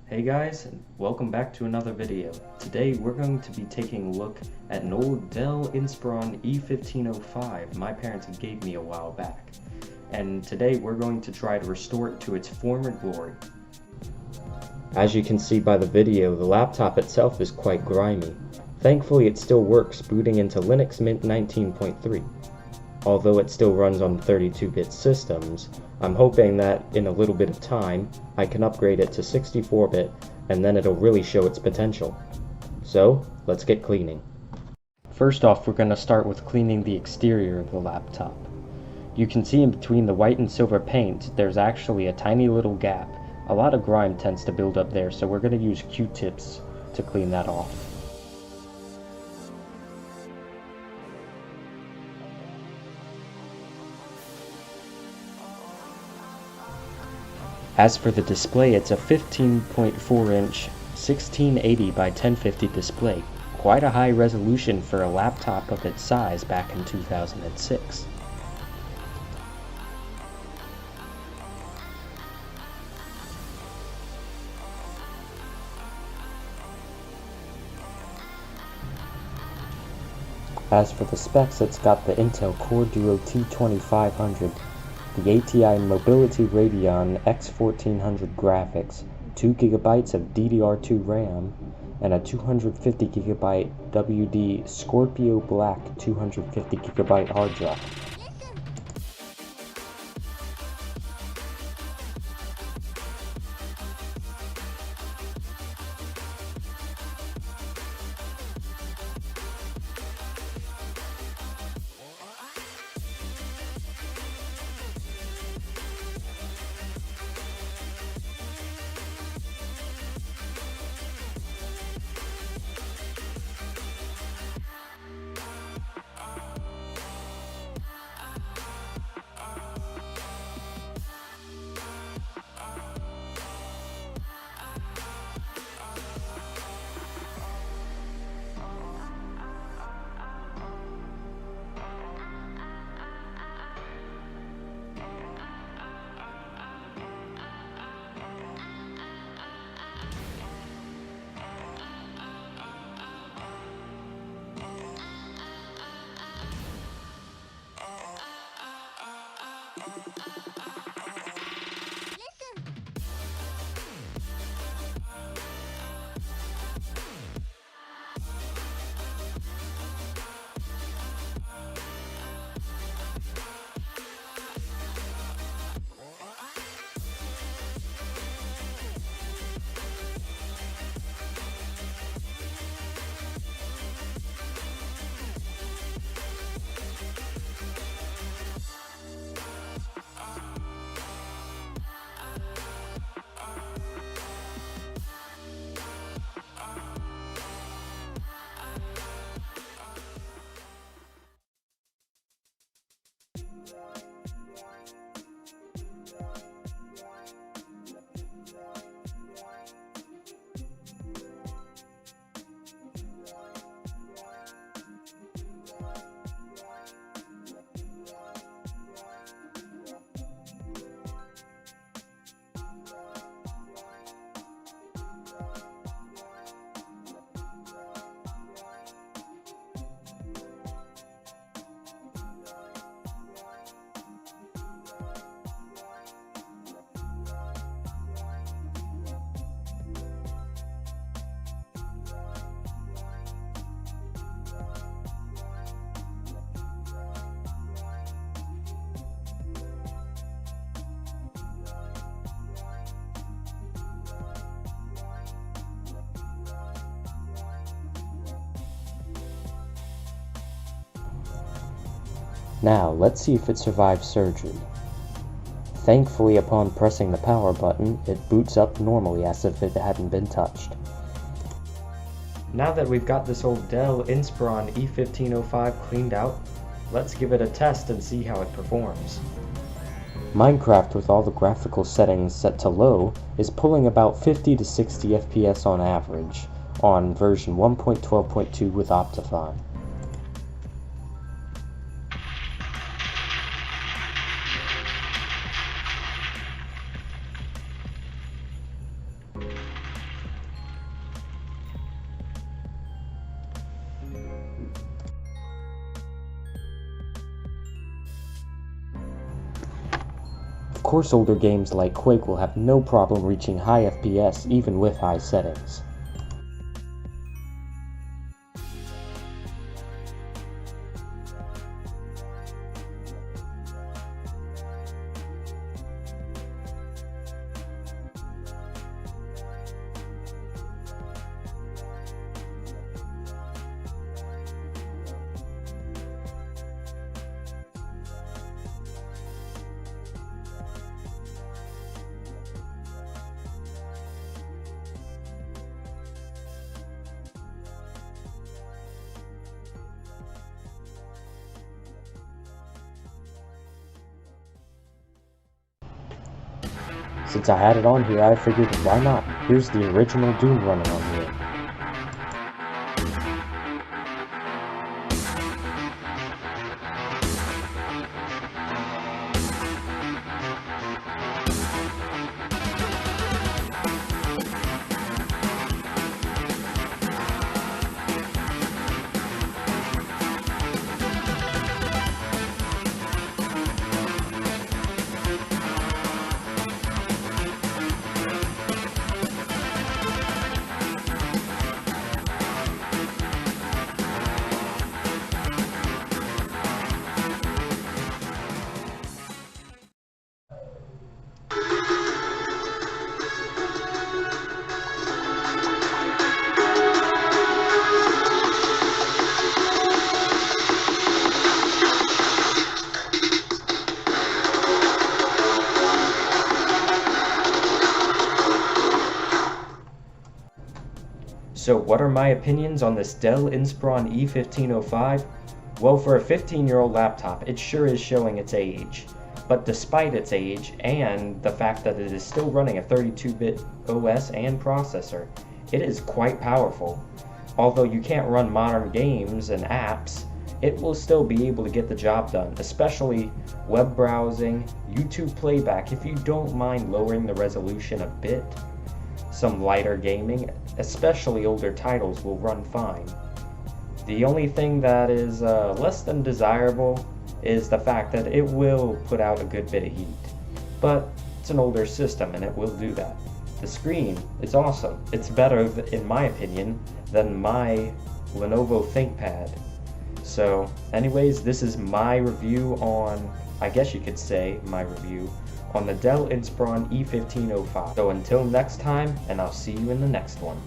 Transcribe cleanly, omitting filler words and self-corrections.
Hey guys, and welcome back to another video. Today we're going to be taking a look at an old Dell E1505 my parents gave me a while back. And today we're going to try to restore it to its former glory. As you can see by the video, the laptop itself is quite grimy. Thankfully it still works booting into Linux Mint 19.3. Although it still runs on 32-bit systems, I'm hoping that in a little bit of time, I can upgrade it to 64-bit and then it'll really show its potential. So, let's get cleaning. First off, we're going to start with cleaning the exterior of the laptop. You can see in between the white and silver paint, there's actually a tiny little gap. A lot of grime tends to build up there, so we're going to use Q-tips to clean that off. As for the display, it's a 15.4-inch 1680 by 1050 display, quite a high resolution for a laptop of its size back in 2006. As for the specs, it's got the Intel Core Duo T2500, the ATI Mobility Radeon X1400 graphics, 2GB of DDR2 RAM, and a 250GB WD Scorpio Black 250GB hard drive. Now, let's see if it survived surgery. Thankfully, upon pressing the power button, it boots up normally as if it hadn't been touched. Now that we've got this old Dell Inspiron E1505 cleaned out, let's give it a test and see how it performs. Minecraft with all the graphical settings set to low is pulling about 50 to 60 FPS on average on version 1.12.2 with Optifine. course, older games like Quake will have no problem reaching high FPS even with high settings. Since I had it on here, I figured why not? Here's the original Doom running on here. So what are my opinions on this Dell E1505? Well, for a 15-year-old laptop, it sure is showing its age. But despite its age, and the fact that it is still running a 32-bit OS and processor, it is quite powerful. Although you can't run modern games and apps, it will still be able to get the job done, especially web browsing, YouTube playback if you don't mind lowering the resolution a bit. Some lighter gaming, especially older titles, will run fine. The only thing that is less than desirable is the fact that it will put out a good bit of heat. But it's an older system and it will do that. The screen is awesome. It's better, in my opinion, than my Lenovo ThinkPad. So anyways, this is my review on, I guess you could say, my review on the Dell Inspiron E1505. So until next time, and I'll see you in the next one.